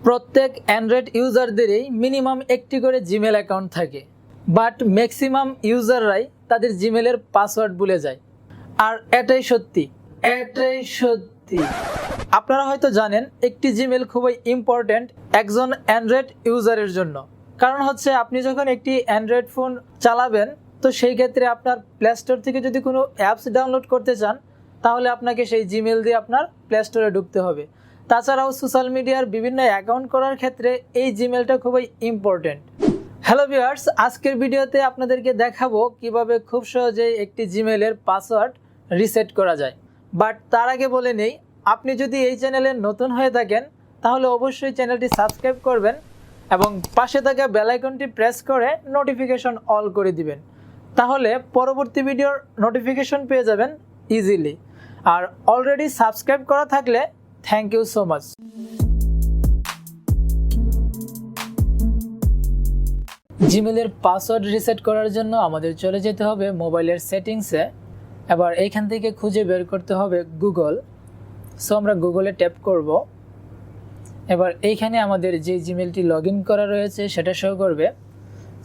প্রত্যেক Android ইউজারদেরই minimum একটি করে জিমেল অ্যাকাউন্ট থাকে, বাট ম্যাক্সিমাম ইউজাররাই তাদের জিমেলের পাসওয়ার্ড ভুলে যায়। আর এটাই সত্যি। আপনারা হয়তো জানেন একটি জিমেল খুবই ইম্পর্ট্যান্ট একজন অ্যান্ড্রয়েড ইউজারের জন্য। কারণ হচ্ছে আপনি যখন একটি অ্যান্ড্রয়েড ফোন চালাবেন, তো সেই ক্ষেত্রে আপনার প্লে স্টোর থেকে যদি কোনো অ্যাপস ডাউনলোড করতে চান, তাহলে আপনাকে সেই জিমেল দিয়ে আপনার প্লে স্টোরে ঢুকতে হবে। তাছাড়াও সোশ্যাল মিডিয়ার বিভিন্ন অ্যাকাউন্ট করার ক্ষেত্রে এই জিমেলটা খুবই ইম্পর্ট্যান্ট। হ্যালো ভিউয়ার্স, আজকের ভিডিওতে আপনাদেরকে দেখাবো কিভাবে খুব সহজেই একটি জিমেলের পাসওয়ার্ড রিসেট করা যায়। বাট তার আগে বলে নেই, আপনি যদি এই চ্যানেলে নতুন হয়ে থাকেন তাহলে অবশ্যই চ্যানেলটি সাবস্ক্রাইব করবেন এবং পাশে থাকা বেল আইকনটি প্রেস করে নোটিফিকেশন অল করে দিবেন। তাহলে পরবর্তী ভিডিওর নোটিফিকেশন পেয়ে যাবেন ইজিলি। আর অলরেডি সাবস্ক্রাইব করা থাকলে থ্যাংক ইউ সো মাচ। জিমেলের পাসওয়ার্ড রিসেট করার জন্য আমাদের চলে যেতে হবে মোবাইলের সেটিংসে। এবার এইখান থেকে খুঁজে বের করতে হবে গুগল। সো আমরা গুগলে ট্যাপ করব। এবার এইখানে আমাদের যে জিমেলটি লগ ইন করা রয়েছে সেটা শো করবে।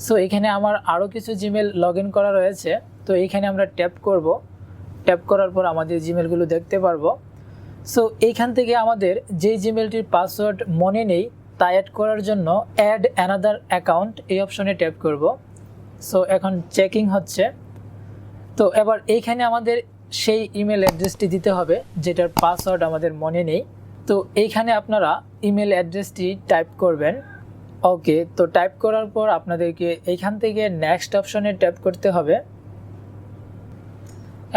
সো এখানে আমার আরও কিছু জিমেল লগ ইন করা রয়েছে, তো এইখানে আমরা ট্যাপ করব। ট্যাপ করার পর আমাদের জিমেলগুলো দেখতে পারবো। সো এইখান থেকে আমাদের যেই জিমেলটির পাসওয়ার্ড মনে নেই তা অ্যাড করার জন্য অ্যাড অ্যানাদার অ্যাকাউন্ট এই অপশনে ট্যাপ করব। সো এখন চেকিং হচ্ছে। তো এবার এইখানে আমাদের সেই ইমেল অ্যাড্রেসটি দিতে হবে যেটার পাসওয়ার্ড আমাদের মনে নেই। তো এইখানে আপনারা ইমেল অ্যাড্রেসটি টাইপ করবেন। ওকে, তো টাইপ করার পর আপনাদেরকে এইখান থেকে নেক্সট অপশনে ট্যাপ করতে হবে।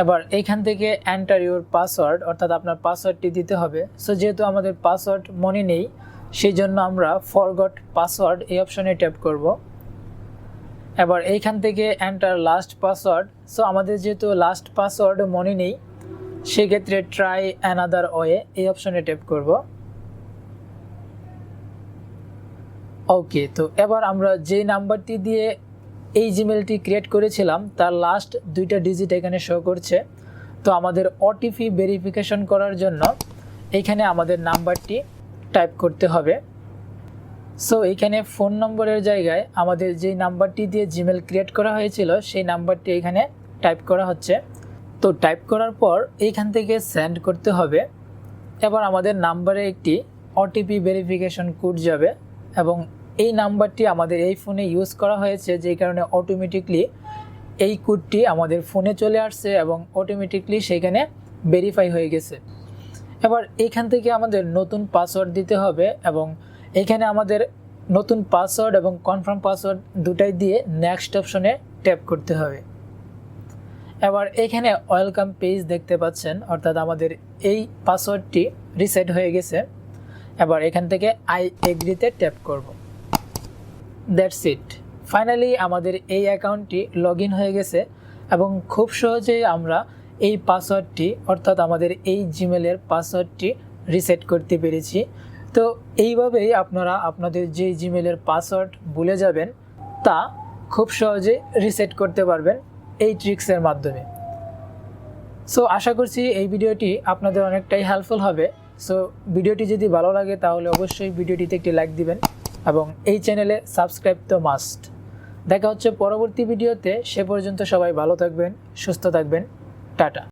এবার এইখান থেকে এন্টার ইউর পাসওয়ার্ড, অর্থাৎ আপনার পাসওয়ার্ডটি দিতে হবে। সো যেহেতু আমাদের পাসওয়ার্ড মনে নেই, সেই জন্য আমরা ফরগট পাসওয়ার্ড এই অপশনে ট্যাপ করব। এবার এইখান থেকে এন্টার লাস্ট পাসওয়ার্ড। সো আমাদের যেহেতু লাস্ট পাসওয়ার্ড মনে নেই, সেক্ষেত্রে ট্রাই অ্যানাদার ওয়ে এই অপশনে ট্যাপ করব। ওকে, তো এবার আমরা যে নাম্বারটি দিয়ে এই জিমেলটি ক্রিয়েট করেছিলাম তার লাস্ট দুইটা ডিজিট এখানে শো করছে। তো আমাদের ওটিপি ভেরিফিকেশন করার জন্য এইখানে আমাদের নাম্বারটি টাইপ করতে হবে। সো এইখানে ফোন নম্বরের জায়গায় আমাদের যেই নাম্বারটি দিয়ে জিমেল ক্রিয়েট করা হয়েছিল সেই নাম্বারটি এখানে টাইপ করা হচ্ছে। তো টাইপ করার পর এইখান থেকে সেন্ড করতে হবে। এবার আমাদের নাম্বারে একটি ওটিপি ভেরিফিকেশন কোড যাবে এবং এই নাম্বারটি আমাদের এই ফোনে ইউজ করা হয়েছে, যেই কারণে অটোমেটিকলি এই কোডটি আমাদের ফোনে চলে আসছে এবং অটোমেটিকলি সেখানে ভেরিফাই হয়ে গেছে। এবার এইখান থেকে আমাদের নতুন পাসওয়ার্ড দিতে হবে এবং এখানে আমাদের নতুন পাসওয়ার্ড এবং কনফার্ম পাসওয়ার্ড দুটাই দিয়ে নেক্সট অপশনে ট্যাপ করতে হবে। এবার এখানে ওয়েলকাম পেজ দেখতে পাচ্ছেন, অর্থাৎ আমাদের এই পাসওয়ার্ডটি রিসেট হয়ে গেছে। এবার এখান থেকে আই এগ্রিতে ট্যাপ করব। That's it. ফাইনালি আমাদের এই অ্যাকাউন্টটি লগ ইন হয়ে গেছে এবং খুব সহজেই আমরা এই পাসওয়ার্ডটি, অর্থাৎ আমাদের এই জিমেলের পাসওয়ার্ডটি রিসেট করতে পেরেছি। তো এইভাবেই আপনারা আপনাদের যে জিমেলের পাসওয়ার্ড ভুলে যাবেন তা খুব সহজে রিসেট করতে পারবেন এই ট্রিক্সের মাধ্যমে। সো আশা করছি এই ভিডিওটি আপনাদের অনেকটাই হেল্পফুল হবে। সো ভিডিওটি যদি ভালো লাগে তাহলে অবশ্যই ভিডিওটিতে একটি লাইক দিবেন এবং এই চ্যানেলে সাবস্ক্রাইব তো মাস্ট। দেখা হচ্ছে পরবর্তী ভিডিওতে। সে পর্যন্ত সবাই ভালো থাকবেন, সুস্থ থাকবেন। টাটা।